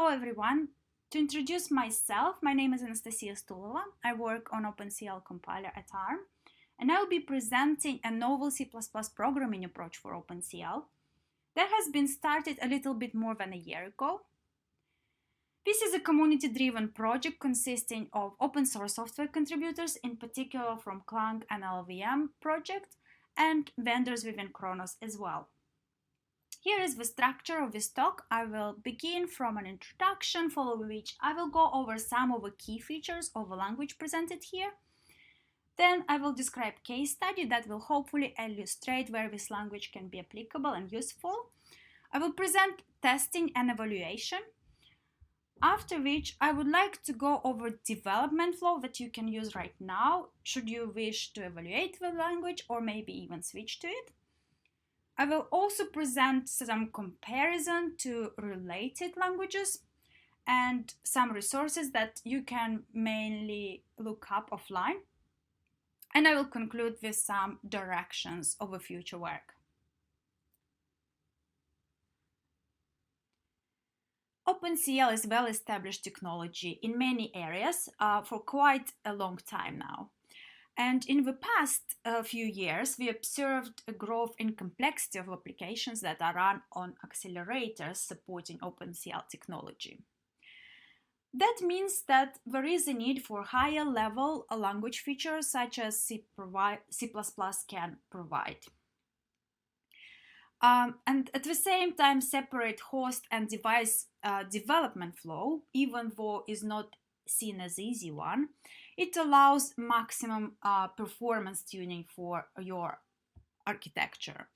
everyone. To introduce myself, my name is Anastasia Stulova. I work on OpenCL compiler at ARM, and I will be presenting a novel C++ programming approach for OpenCL that has been started a little bit more than a year ago. This is a community-driven project consisting of open source software contributors, in particular from Clang and LLVM project, and vendors within Khronos as well. Here is the structure of this talk. I will begin from an introduction, following which I will go over some of the key features of the language presented here. Then I will describe a case study that will hopefully illustrate where this language can be applicable and useful. I will present testing and evaluation, after which I would like to go over development flow that you can use right now should you wish to evaluate the language or maybe even switch to it. I will also present some comparison to related languages and some resources that you can mainly look up offline. And I will conclude with some directions of the future work. OpenCL is well-established technology in many areas for quite a long time now. And in the past few years, we observed a growth in complexity of applications that are run on accelerators supporting OpenCL technology. That means that there is a need for higher level language features such as C++ can provide. And at the same time, separate host and device development flow, even though is not seen as easy one, it allows maximum performance tuning for your architecture.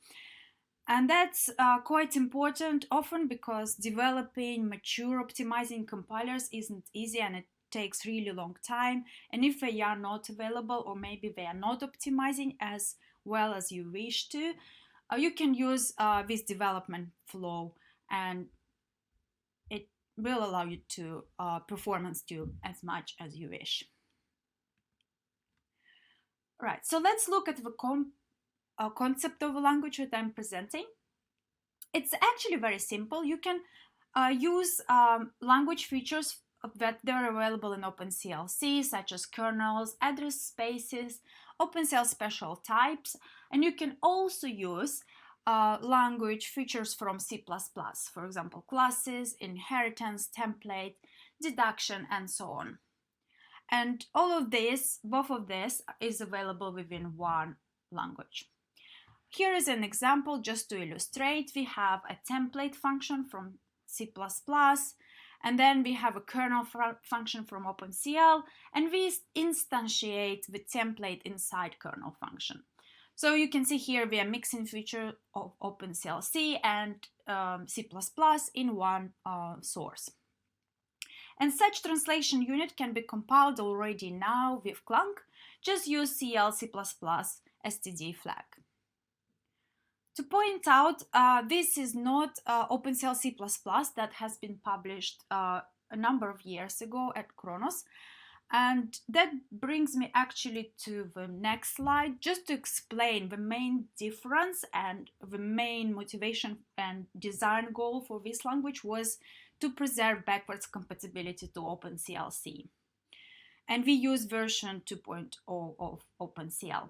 And that's quite important often because developing mature optimizing compilers isn't easy and it takes really long time. And if they are not available or maybe they are not optimizing as well as you wish to, you can use this development flow and it will allow you to performance tune as much as you wish. Right, so let's look at the concept of a language that I'm presenting. It's actually very simple. You can use language features that they're available in OpenCL C, such as kernels, address spaces, OpenCL special types, and you can also use language features from C++, for example, classes, inheritance, template, deduction, and so on. And all of this, both of this is available within one language. Here is an example just to illustrate. We have a template function from C++, and then we have a kernel function from OpenCL, and we instantiate the template inside kernel function. So you can see here we are mixing feature of OpenCL C and C++ in one source. And such translation unit can be compiled already now with Clang. Just use CL C++ std flag. To point out, this is not OpenCL C++ that has been published a number of years ago at Khronos. And that brings me actually to the next slide, just to explain the main difference and the main motivation and design goal for this language was to preserve backwards compatibility to OpenCL C. And we use version 2.0 of OpenCL.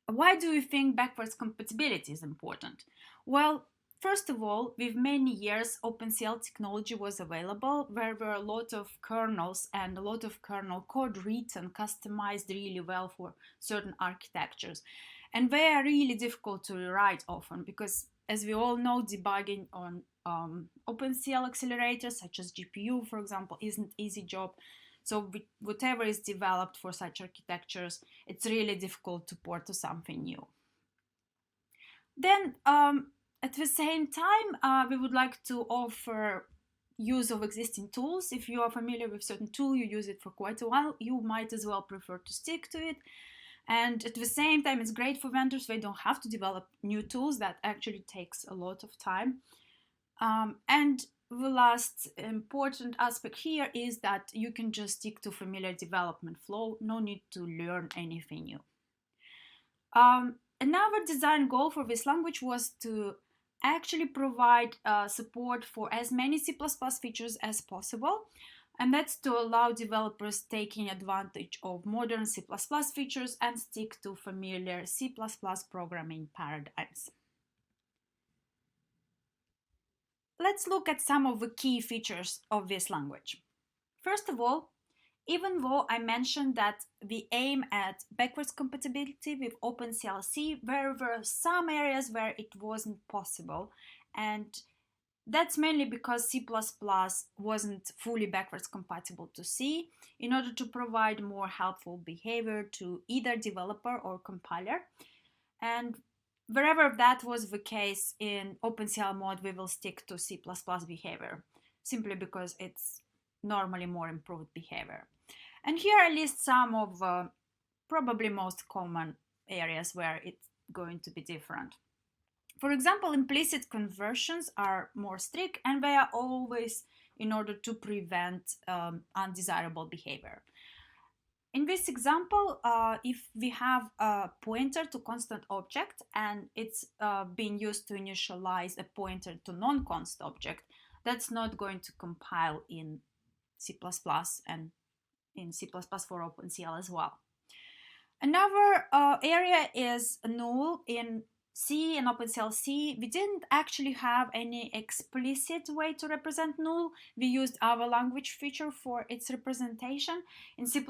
Why do we think backwards compatibility is important? Well, first of all, with many years, OpenCL technology was available. There were a lot of kernels and a lot of kernel code written, customized really well for certain architectures. And they are really difficult to rewrite often because, as we all know, debugging on OpenCL accelerators, such as GPU, for example, isn't an easy job. So whatever is developed for such architectures, it's really difficult to port to something new. Then, at the same time, we would like to offer use of existing tools. If you are familiar with certain tool, you use it for quite a while, you might as well prefer to stick to it. And at the same time, it's great for vendors. They don't have to develop new tools. That actually takes a lot of time. And the last important aspect here is that you can just stick to familiar development flow. No need to learn anything new. Another design goal for this language was to actually provide support for as many C++ features as possible. And that's to allow developers taking advantage of modern C++ features and stick to familiar C++ programming paradigms. Let's look at some of the key features of this language. First of all, even though I mentioned that we aim at backwards compatibility with OpenCL C, there were some areas where it wasn't possible, and that's mainly because C++ wasn't fully backwards compatible to C. In order to provide more helpful behavior to either developer or compiler, and wherever that was the case in OpenCL mode, we will stick to C++ behavior, simply because it's normally more improved behavior. And here I list some of probably most common areas where it's going to be different. For example, implicit conversions are more strict, and they are always in order to prevent undesirable behavior. In this example, if we have a pointer to constant object and it's being used to initialize a pointer to non-const object, that's not going to compile in C++ and in C++ for OpenCL as well. Another area is null. In C and OpenCL C, we didn't actually have any explicit way to represent null. We used our language feature for its representation. In C++,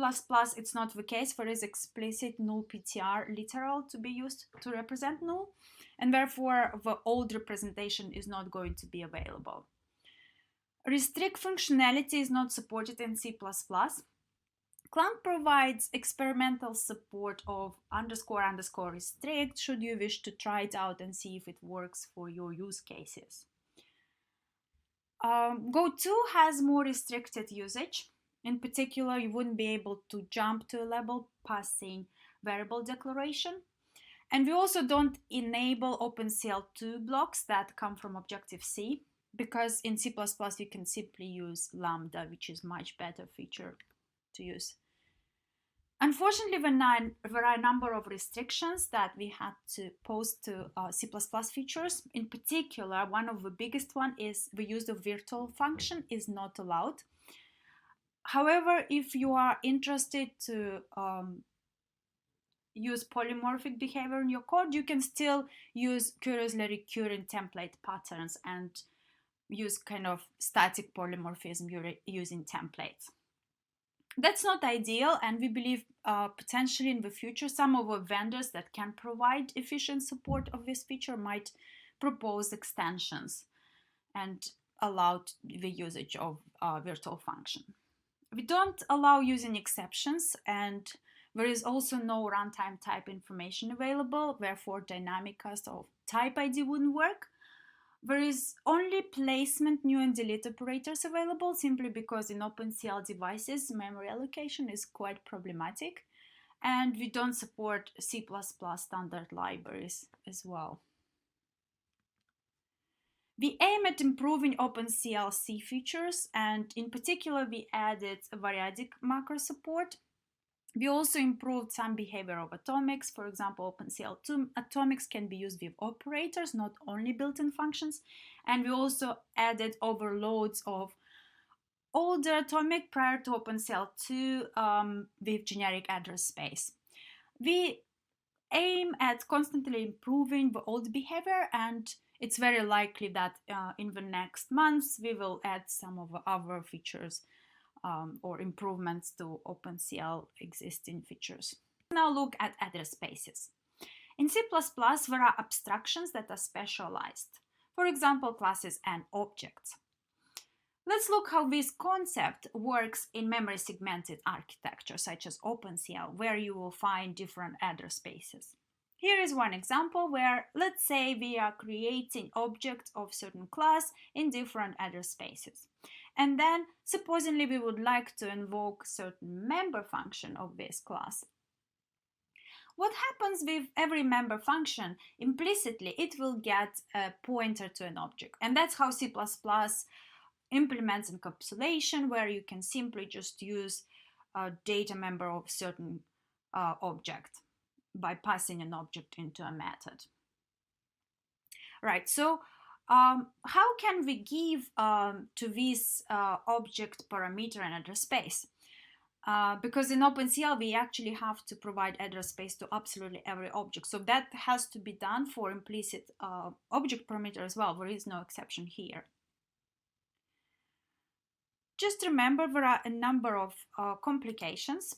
it's not the case. There is explicit null PTR literal to be used to represent null, and therefore the old representation is not going to be available. Restrict functionality is not supported in C++. Clang provides experimental support of __ restrict should you wish to try it out and see if it works for your use cases. Go2 has more restricted usage. In particular, you wouldn't be able to jump to a level passing variable declaration. And we also don't enable OpenCL2 blocks that come from Objective-C, because in C++ you can simply use lambda, which is much better feature to use. Unfortunately, there are a number of restrictions that we had to post to C++ features. In particular, one of the biggest one is the use of virtual function is not allowed. However, if you are interested to use polymorphic behavior in your code, you can still use curiously recurring template patterns and use kind of static polymorphism using templates. That's not ideal, and we believe potentially in the future some of the vendors that can provide efficient support of this feature might propose extensions and allow the usage of virtual function. We don't allow using exceptions, and there is also no runtime type information available, therefore dynamic cast of type ID wouldn't work. There is only placement, new and delete operators available, simply because in OpenCL devices, memory allocation is quite problematic, and we don't support C++ standard libraries as well. We aim at improving OpenCL C features, and in particular, we added variadic macro support. We also improved some behavior of atomics. For example, OpenCL2 atomics can be used with operators, not only built-in functions. And we also added overloads of older atomic prior to OpenCL2 with generic address space. We aim at constantly improving the old behavior, and it's very likely that in the next months we will add some of the other features or improvements to OpenCL existing features. Now look at address spaces. In C++, there are abstractions that are specialized. For example, classes and objects. Let's look how this concept works in memory segmented architecture, such as OpenCL, where you will find different address spaces. Here is one example where, let's say, we are creating objects of certain class in different address spaces. And then, supposedly, we would like to invoke certain member function of this class. What happens with every member function? Implicitly, it will get a pointer to an object. And that's how C++ implements encapsulation, where you can simply just use a data member of certain object by passing an object into a method. Right, so how can we give to this object parameter an address space? Because in OpenCL we actually have to provide address space to absolutely every object. So that has to be done for implicit object parameter as well. There is no exception here. Just remember there are a number of complications.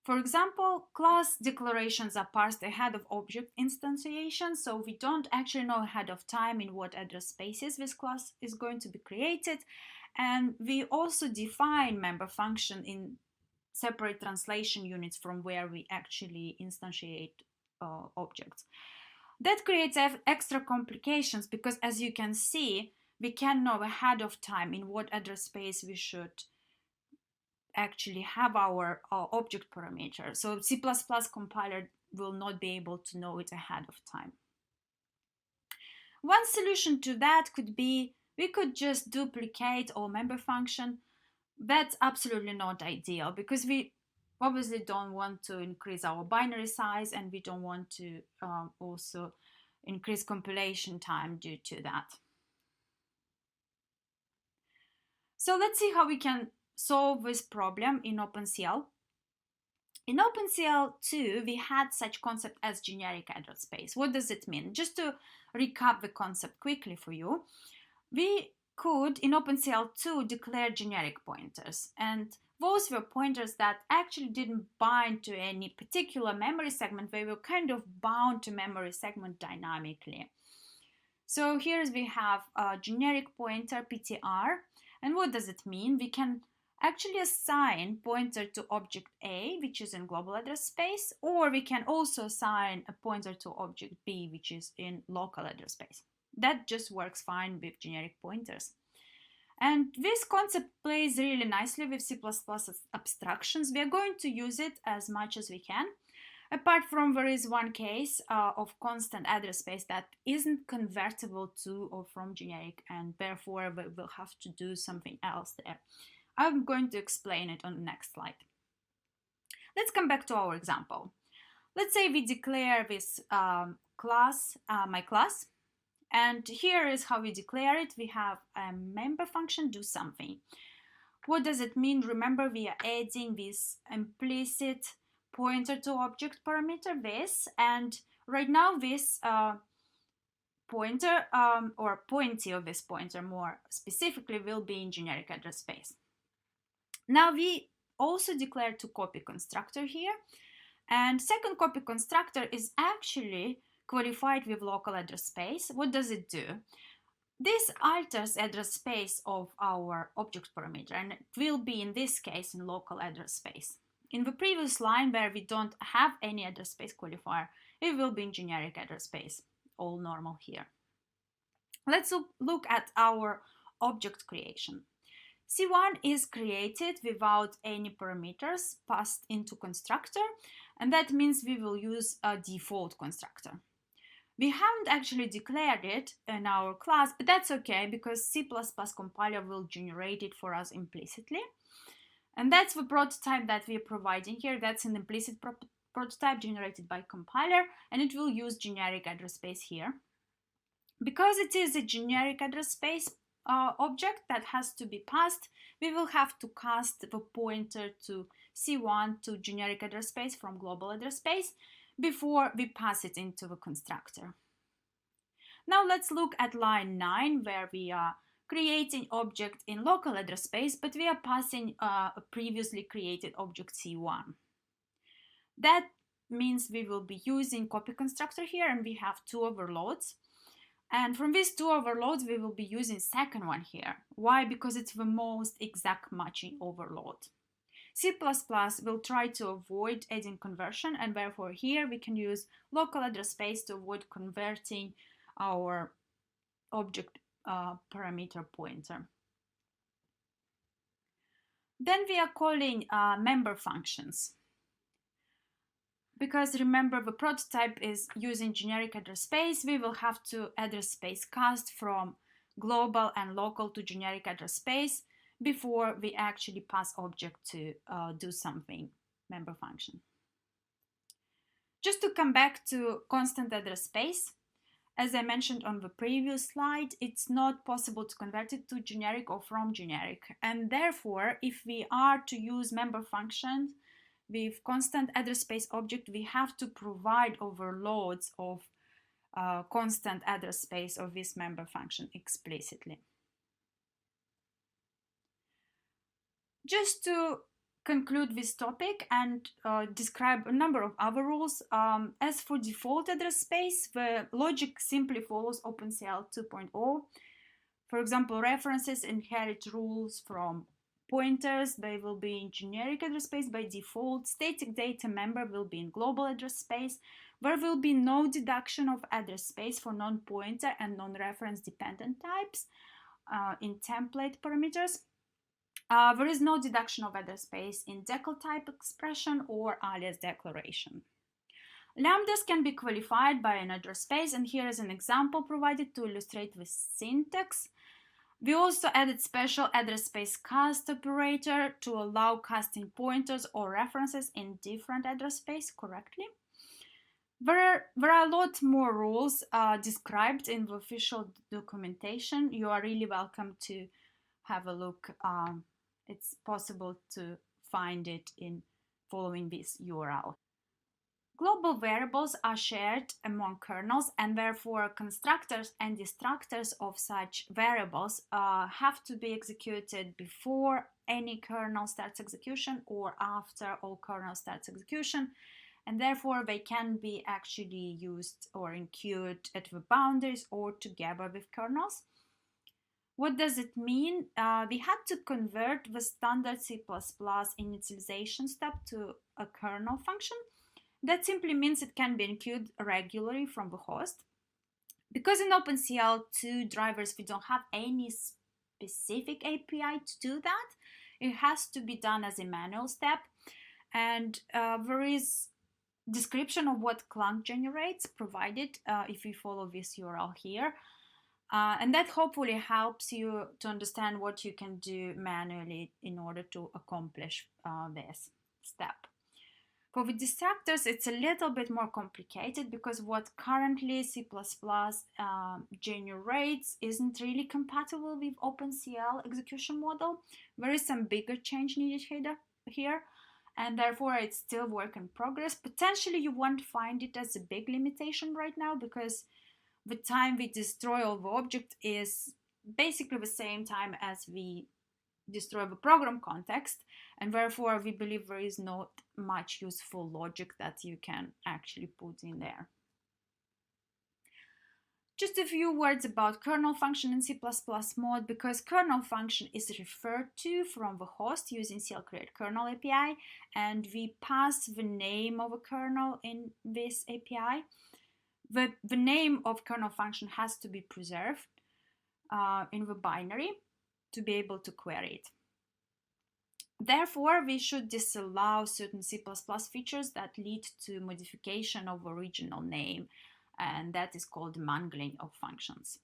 For example, class declarations are parsed ahead of object instantiation, so we don't actually know ahead of time in what address spaces this class is going to be created. And we also define member function in separate translation units from where we actually instantiate objects. That creates extra complications because, as you can see, we can know ahead of time in what address space we should actually have our object parameter. So C++ compiler will not be able to know it ahead of time. One solution to that could be we could just duplicate our member function. That's absolutely not ideal because we obviously don't want to increase our binary size and we don't want to also increase compilation time due to that. So let's see how we can solve this problem in OpenCL. In OpenCL 2, we had such concept as generic address space. What does it mean? Just to recap the concept quickly for you, we could, in OpenCL 2, declare generic pointers. And those were pointers that actually didn't bind to any particular memory segment. They were kind of bound to memory segment dynamically. So here we have a generic pointer PTR. And what does it mean? We can actually assign pointer to object A, which is in global address space, or we can also assign a pointer to object B, which is in local address space. That just works fine with generic pointers. And this concept plays really nicely with C++ abstractions. We are going to use it as much as we can. Apart from there is one case of constant address space that isn't convertible to or from generic, and therefore we will have to do something else there. I'm going to explain it on the next slide. Let's come back to our example. Let's say we declare this class, my class, and here is how we declare it. We have a member function do something. What does it mean? Remember, we are adding this implicit pointer to object parameter this, and right now this pointer or pointy of this pointer more specifically will be in generic address space. Now we also declare to copy constructor here, and second copy constructor is actually qualified with local address space. What does it do? This alters address space of our object parameter, and it will be in this case in local address space. In the previous line where we don't have any address space qualifier, it will be in generic address space, all normal here. Let's look at our object creation. C1 is created without any parameters passed into constructor, and that means we will use a default constructor. We haven't actually declared it in our class, but that's okay because C++ compiler will generate it for us implicitly. And that's the prototype that we are providing here. That's an implicit prototype generated by compiler, and it will use generic address space here. Because it is a generic address space object that has to be passed, we will have to cast the pointer to C1 to generic address space from global address space before we pass it into the constructor. Now let's look at line 9 where we are creating object in local address space, but we are passing a previously created object C1. That means we will be using copy constructor here, and we have two overloads. And from these two overloads, we will be using second one here. Why? Because it's the most exact matching overload. C++ will try to avoid adding conversion, and therefore here we can use local address space to avoid converting our object parameter pointer. Then we are calling member functions. Because remember, the prototype is using generic address space, we will have to address space cast from global and local to generic address space before we actually pass object to do something, member function. Just to come back to constant address space, as I mentioned on the previous slide, it's not possible to convert it to generic or from generic. And therefore, if we are to use member functions with constant address space object, we have to provide overloads of constant address space of this member function explicitly. Just to conclude this topic and describe a number of other rules. As for default address space, the logic simply follows OpenCL 2.0. For example, references inherit rules from pointers. They will be in generic address space by default. Static data member will be in global address space. There will be no deduction of address space for non-pointer and non-reference dependent types in template parameters. There is no deduction of address space in decal type expression or alias declaration. Lambdas can be qualified by an address space, and here is an example provided to illustrate the syntax. We also added special address space cast operator to allow casting pointers or references in different address space correctly. There are a lot more rules described in the official documentation. You are really welcome to have a look. It's possible to find it in following this URL. Global variables are shared among kernels, and therefore constructors and destructors of such variables have to be executed before any kernel starts execution or after all kernel starts execution, and therefore they can be actually used or included at the boundaries or together with kernels. What does it mean? We had to convert the standard C++ initialization step to a kernel function. That simply means it can be included regularly from the host. Because in OpenCL 2 drivers we don't have any specific API to do that, it has to be done as a manual step. And there is description of what Clang generates provided if you follow this URL here. And that hopefully helps you to understand what you can do manually in order to accomplish this step. For the destructors, it's a little bit more complicated because what currently C++ generates isn't really compatible with OpenCL execution model. There is some bigger change needed here, and therefore it's still work in progress. Potentially you won't find it as a big limitation right now because the time we destroy all the object is basically the same time as we destroy the program context, and therefore we believe there is not much useful logic that you can actually put in there. Just a few words about kernel function in C++ mode, because kernel function is referred to from the host using CLCreate kernel API, and we pass the name of a kernel in this API. The name of kernel function has to be preserved in the binary to be able to query it. Therefore, we should disallow certain C++ features that lead to modification of original name, and that is called mangling of functions.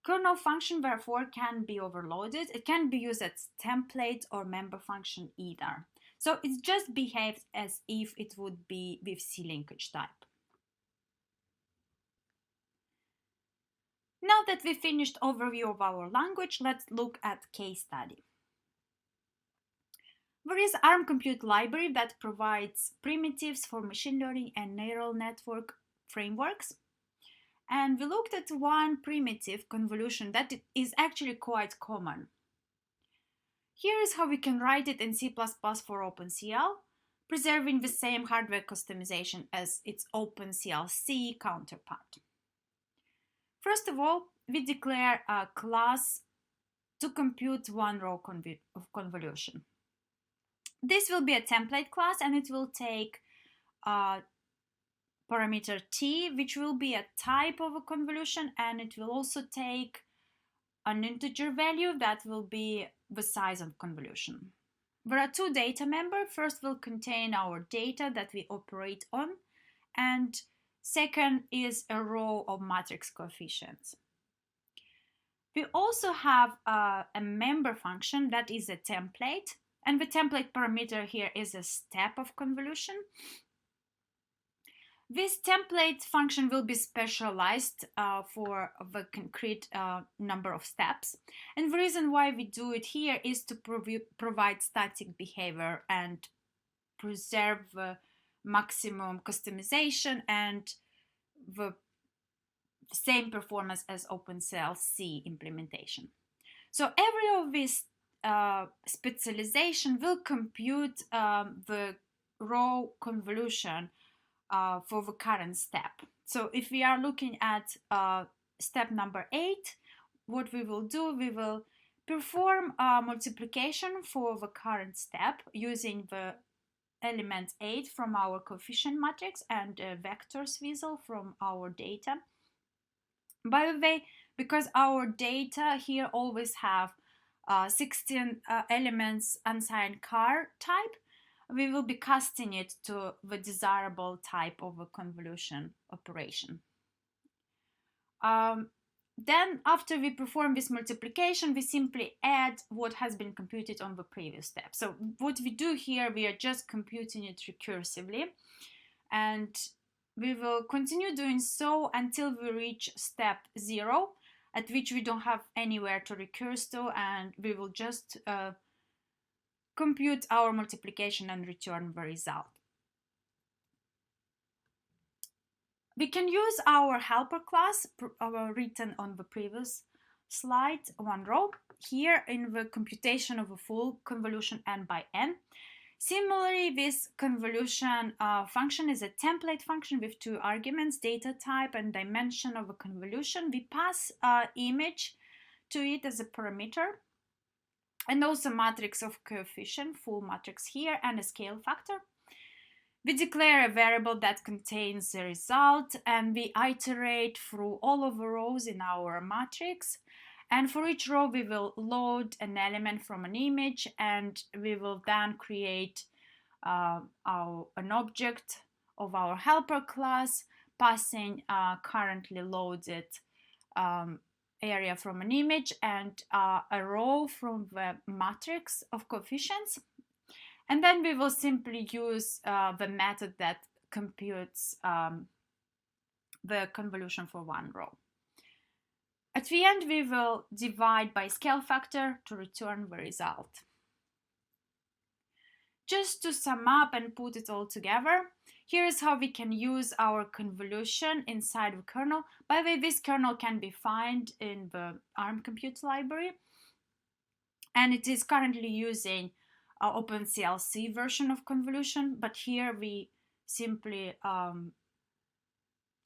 Kernel function, therefore, can be overloaded. It can be used as template or member function either. So it just behaves as if it would be with C linkage type. Now that we finished overview of our language, let's look at case study. There is ARM Compute library that provides primitives for machine learning and neural network frameworks. And we looked at one primitive, convolution, that is actually quite common. Here is how we can write it in C++ for OpenCL, preserving the same hardware customization as its OpenCL C counterpart. First of all, we declare a class to compute one row of convolution. This will be a template class, and it will take parameter t, which will be a type of a convolution, and it will also take an integer value that will be the size of convolution. There are two data members. First will contain our data that we operate on, and second is a row of matrix coefficients. We also have a member function that is a template, and the template parameter here is a step of convolution. This template function will be specialized for the concrete number of steps. And the reason why we do it here is to provide static behavior and preserve the maximum customization and the same performance as OpenCL C implementation. So every of these specialization will compute the raw convolution for the current step. So if we are looking at step number 8, what we will do, we will perform multiplication for the current step using the element 8 from our coefficient matrix and vectors visual from our data. By the way, because our data here always have 16 elements unsigned car type, we will be casting it to the desirable type of a convolution operation. Then after we perform this multiplication, we simply add what has been computed on the previous step. So what we do here, we are just computing it recursively, and we will continue doing so until we reach step 0, at which we don't have anywhere to recurse to, and we will just compute our multiplication and return the result. We can use our helper class written on the previous slide, one row, here in the computation of a full convolution n by n. Similarly, this convolution function is a template function with 2 arguments, data type and dimension of a convolution. We pass image to it as a parameter, and also matrix of coefficient, full matrix here, and a scale factor. We declare a variable that contains the result, and we iterate through all of the rows in our matrix. And for each row, we will load an element from an image, and we will then create an object of our helper class, passing currently loaded area from an image and a row from the matrix of coefficients. And then we will simply use the method that computes the convolution for one row. At the end, we will divide by scale factor to return the result. Just to sum up and put it all together, here is how we can use our convolution inside the kernel. By the way, this kernel can be found in the ARM compute library, and it is currently using OpenCL C version of convolution, but here we simply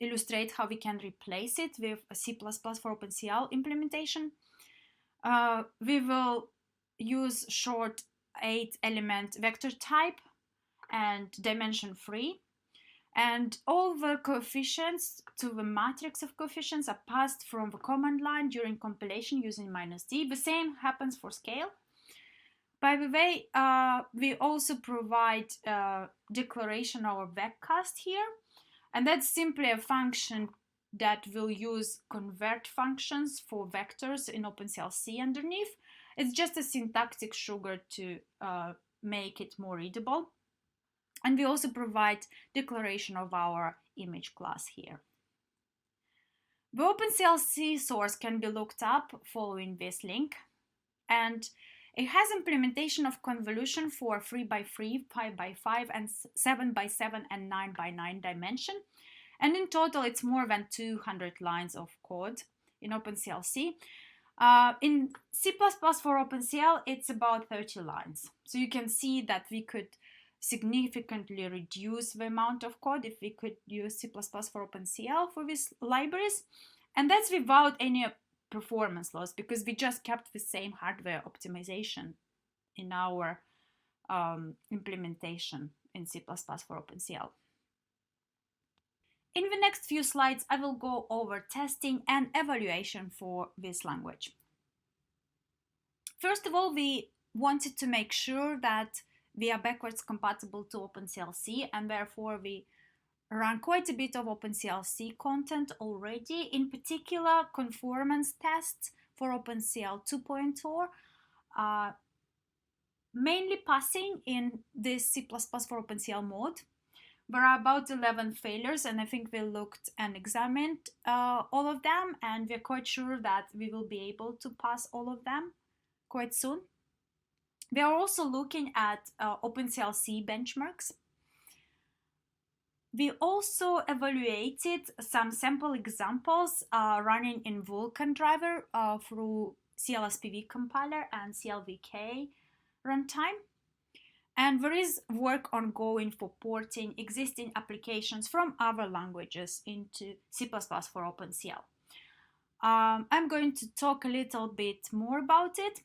illustrate how we can replace it with a C++ for OpenCL implementation. We will use short 8-element vector type and dimension 3, and all the coefficients to the matrix of coefficients are passed from the command line during compilation using -d. The same happens for scale. By the way, we also provide declaration or veccast here, and that's simply a function that will use convert functions for vectors in OpenCL C underneath. It's just a syntactic sugar to make it more readable. And we also provide declaration of our image class here. The OpenCL C source can be looked up following this link, and it has implementation of convolution for 3x3, 5x5, and 7x7 and 9x9 dimension. And in total, it's more than 200 lines of code in OpenCL C. In C++ for OpenCL, it's about 30 lines. So you can see that we could significantly reduce the amount of code if we could use C++ for OpenCL for these libraries. And that's without any performance loss, because we just kept the same hardware optimization in our implementation in C++ for OpenCL. In the next few slides, I will go over testing and evaluation for this language. First of all, we wanted to make sure that we are backwards compatible to OpenCL C, and therefore we run quite a bit of OpenCL C content already, in particular conformance tests for OpenCL 2.4, mainly passing in this C++ for OpenCL mode. There are about 11 failures, and I think we looked and examined all of them, and we're quite sure that we will be able to pass all of them quite soon. We are also looking at OpenCL C benchmarks. We also evaluated some sample examples running in Vulkan driver through CLSPV compiler and CLVK runtime. And there is work ongoing for porting existing applications from other languages into C++ for OpenCL. I'm going to talk a little bit more about it.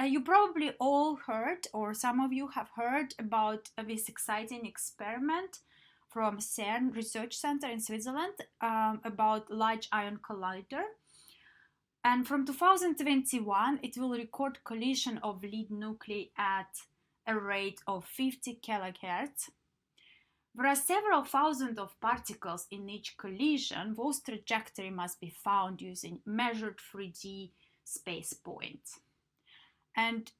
You probably all heard, or some of you have heard, about this exciting experiment from CERN Research Center in Switzerland about Large Ion Collider. And from 2021, it will record collision of lead nuclei at a rate of 50 kHz. There are several thousand of particles in each collision, whose trajectory must be found using measured 3D space points. And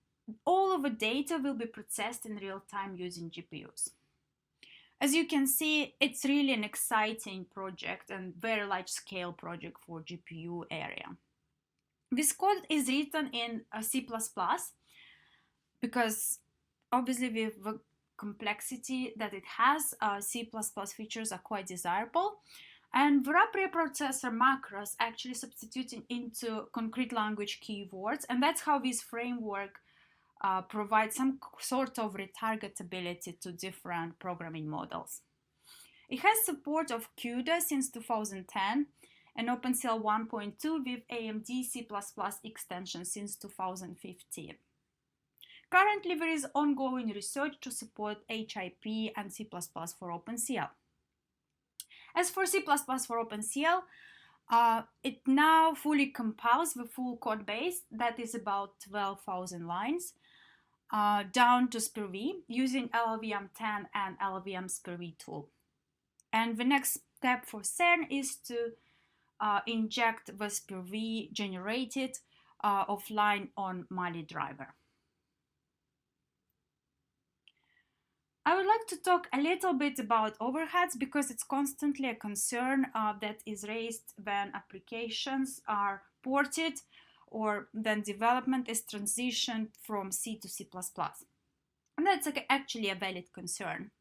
all of the data will be processed in real time using GPUs. As you can see, it's really an exciting project and very large scale project for GPU area. This code is written in C++ because obviously with the complexity that it has, C++ features are quite desirable. And there are preprocessor macros actually substituting into concrete language keywords, and that's how this framework provides some sort of retargetability to different programming models. It has support of CUDA since 2010 and OpenCL 1.2 with AMD C++ extension since 2015. Currently, there is ongoing research to support HIP and C++ for OpenCL. As for C++ for OpenCL, it now fully compiles the full code base, that is about 12,000 lines, down to SPIR-V using LLVM10 and LLVM SPIR-V tool. And the next step for CERN is to inject the SPIR-V generated offline on Mali driver. I would like to talk a little bit about overheads because it's constantly a concern that is raised when applications are ported or then development is transitioned from C to C++. And that's actually a valid concern.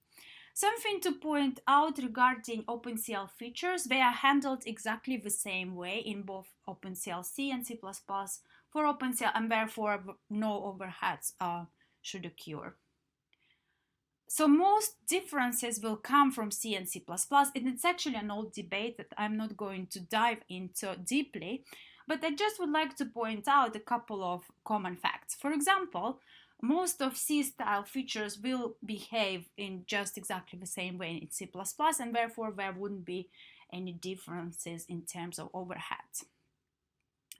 Something to point out regarding OpenCL features, they are handled exactly the same way in both OpenCL C and C++ for OpenCL, and therefore no overheads should occur. So most differences will come from C and C++, and it's actually an old debate that I'm not going to dive into deeply, but I just would like to point out a couple of common facts. For example, most of C-style features will behave in just exactly the same way in C++, and therefore there wouldn't be any differences in terms of overheads.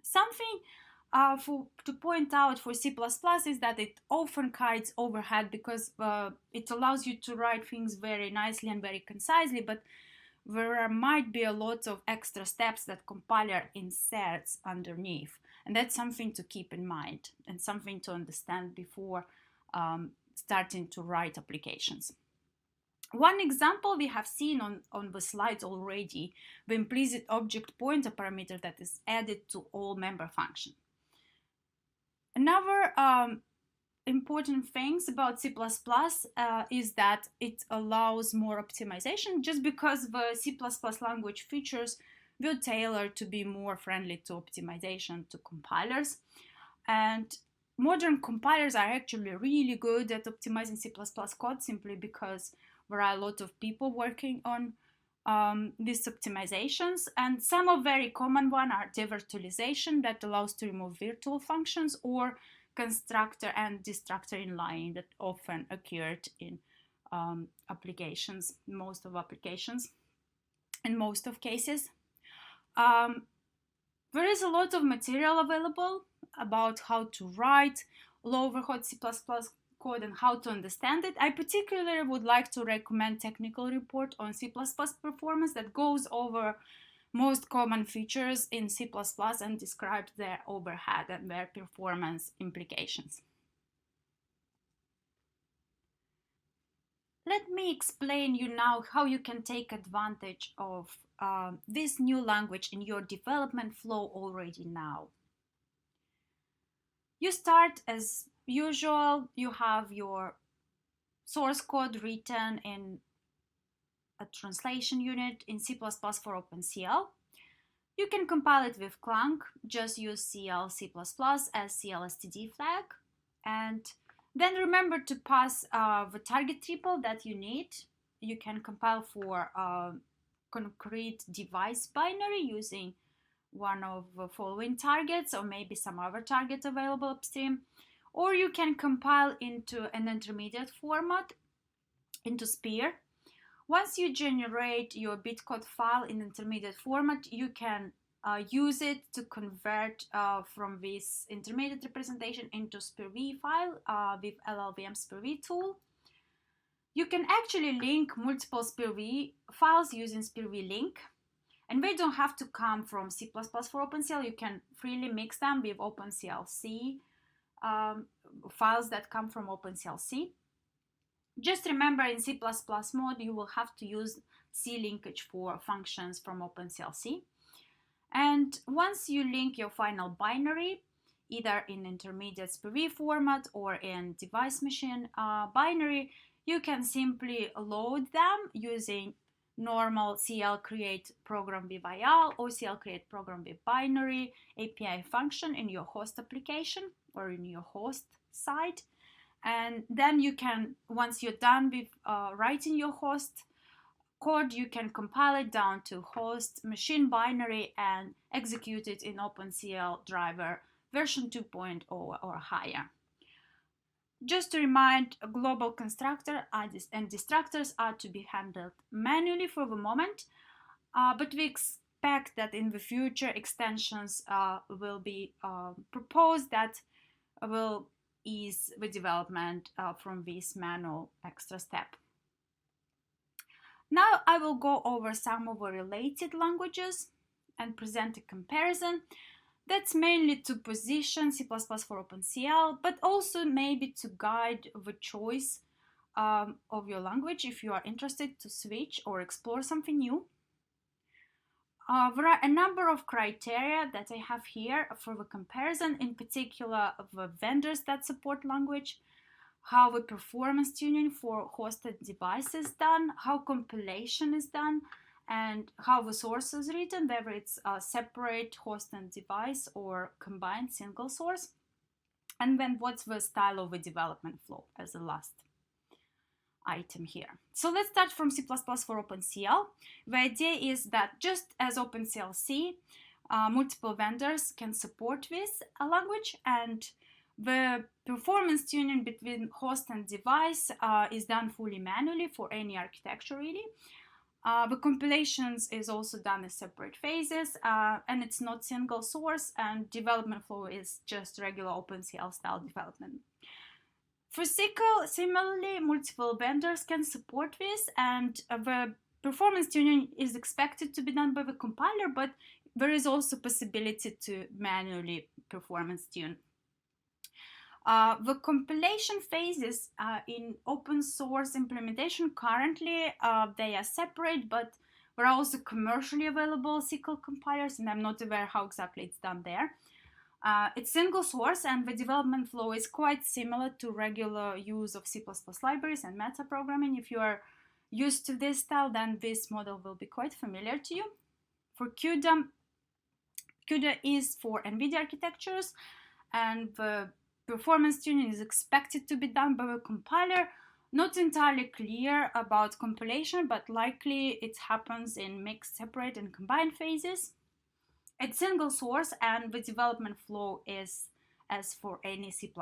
Something to point out for C++ is that it often hides overhead because it allows you to write things very nicely and very concisely, but there might be a lot of extra steps that compiler inserts underneath, and that's something to keep in mind and something to understand before starting to write applications. One example we have seen on the slides already, the implicit object pointer parameter that is added to all member functions. Another important things about C++ is that it allows more optimization just because the C++ language features will tailor to be more friendly to optimization to compilers. And modern compilers are actually really good at optimizing C++ code simply because there are a lot of people working on these optimizations, and some of very common one are devirtualization that allows to remove virtual functions, or constructor and destructor inlining that often occurred in applications, most of applications, in most of cases. There is a lot of material available about how to write low overhead C++ code and how to understand it. I particularly would like to recommend technical report on C++ performance that goes over most common features in C++ and describes their overhead and their performance implications. let me explain you now how you can take advantage of this new language in your development flow already now. You start as usual, you have your source code written in a translation unit in C++ for OpenCL. You can compile it with Clang, just use CL C++ as CLstd flag, and then remember to pass the target triple that you need. You can compile for a concrete device binary using one of the following targets or maybe some other target available upstream, or you can compile into an intermediate format into Spear. Once you generate your bitcode file in intermediate format, you can use it to convert from this intermediate representation into SPIR-V file with LLVM SPIR-V tool. You can actually link multiple SPIR-V files using SPIR-V link, and they don't have to come from C++ for OpenCL. You can freely mix them with OpenCLC files that come from OpenCLC. Just remember, in C++ mode, you will have to use C linkage for functions from OpenCLC. And once you link your final binary, either in intermediate SPIR-V format or in device machine binary, you can simply load them using normal CL create program with IL or CL create program with binary API function in your host application or in your host side. And then you can, once you're done with writing your host code, you can compile it down to host machine binary and execute it in OpenCL driver version 2.0 or higher. Just to remind, a global constructor and destructors are to be handled manually for the moment, but we expect that in the future extensions will be proposed that will ease the development from this manual extra step. Now I will go over some of the related languages and present a comparison. That's mainly to position C++ for OpenCL, but also maybe to guide the choice of your language if you are interested to switch or explore something new. There are a number of criteria that I have here for the comparison, in particular the vendors that support language, how the performance tuning for hosted devices is done, how compilation is done, and how the source is written, whether it's a separate host and device or combined single source, and then what's the style of the development flow as the last item here. So let's start from C++ for OpenCL. The idea is that just as OpenCLC, multiple vendors can support this language, and the performance tuning between host and device is done fully manually for any architecture really. The compilations is also done in separate phases, and it's not single source, and development flow is just regular OpenCL style development. For SYCL, similarly, multiple vendors can support this, and the performance tuning is expected to be done by the compiler, but there is also possibility to manually performance tune. The compilation phases in open source implementation currently, they are separate, but there are also commercially available SYCL compilers, and I'm not aware how exactly it's done there. It's single source, and the development flow is quite similar to regular use of C++ libraries and metaprogramming. If you are used to this style, then this model will be quite familiar to you. For CUDA, CUDA is for NVIDIA architectures, and the performance tuning is expected to be done by the compiler. Not entirely clear about compilation, but likely it happens in mixed, separate, and combined phases. It's single source, and the development flow is as for any C++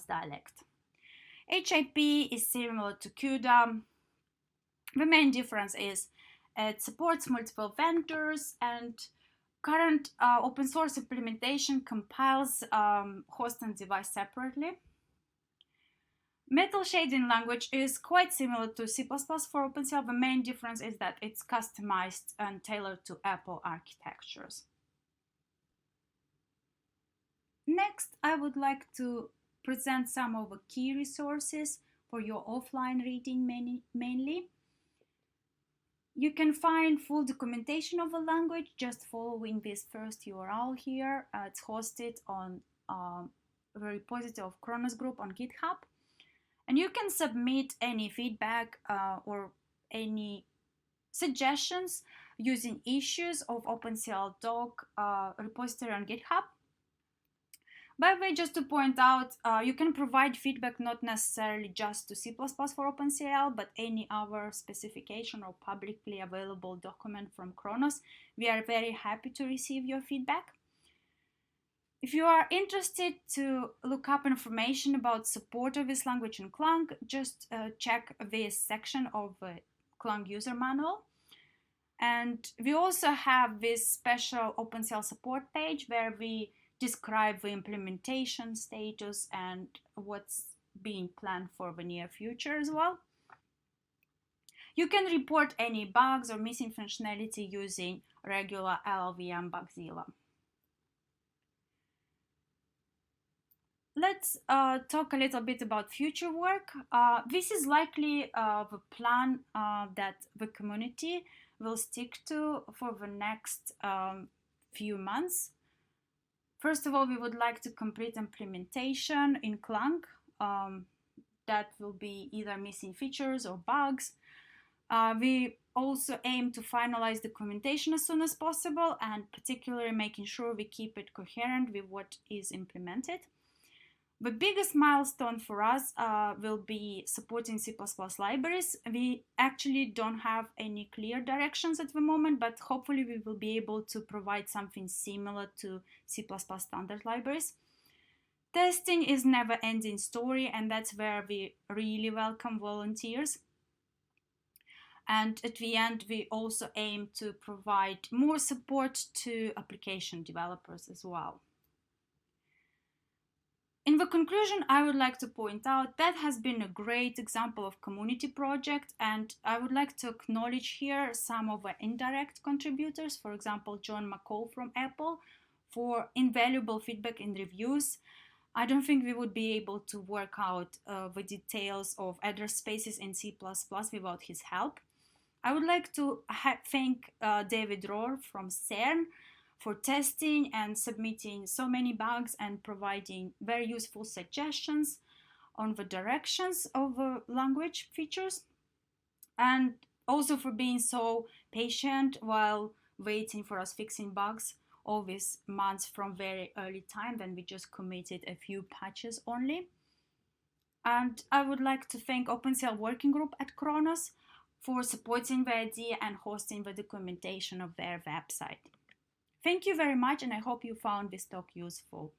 dialect. HIP is similar to CUDA. The main difference is it supports multiple vendors, and current open source implementation compiles host and device separately. Metal shading language is quite similar to C++ for OpenCL. The main difference is that it's customized and tailored to Apple architectures. Next, I would like to present some of the key resources for your offline reading mainly. You can find full documentation of a language just following this first URL here. It's hosted on the repository of Khronos group on GitHub. And you can submit any feedback or any suggestions using issues of OpenCL doc repository on GitHub. By the way, just to point out, you can provide feedback not necessarily just to C++ for OpenCL, but any other specification or publicly available document from Khronos. We are very happy to receive your feedback. If you are interested to look up information about support of this language in Clang, just check this section of the Clang user manual. And we also have this special OpenCL support page where we describe the implementation status and what's being planned for the near future as well. You can report any bugs or missing functionality using regular LLVM Bugzilla. Let's talk a little bit about future work. This is likely the plan that the community will stick to for the next few months. First of all, we would like to complete implementation in Clang. That will be either missing features or bugs. We also aim to finalize documentation as soon as possible, and particularly making sure we keep it coherent with what is implemented. The biggest milestone for us will be supporting C++ libraries. We actually don't have any clear directions at the moment, but hopefully we will be able to provide something similar to C++ standard libraries. Testing is never-ending story, and that's where we really welcome volunteers. And at the end, we also aim to provide more support to application developers as well. In the conclusion, I would like to point out that has been a great example of community project, and I would like to acknowledge here some of the indirect contributors, for example, John McCall from Apple, for invaluable feedback and reviews. I don't think we would be able to work out the details of address spaces in C++ without his help. I would like to thank David Rohr from CERN for testing and submitting so many bugs and providing very useful suggestions on the directions of language features, and also for being so patient while waiting for us fixing bugs all these months from very early time when we just committed a few patches only. And I would like to thank OpenCL working group at Khronos for supporting the idea and hosting the documentation of their website. Thank you very much, and I hope you found this talk useful.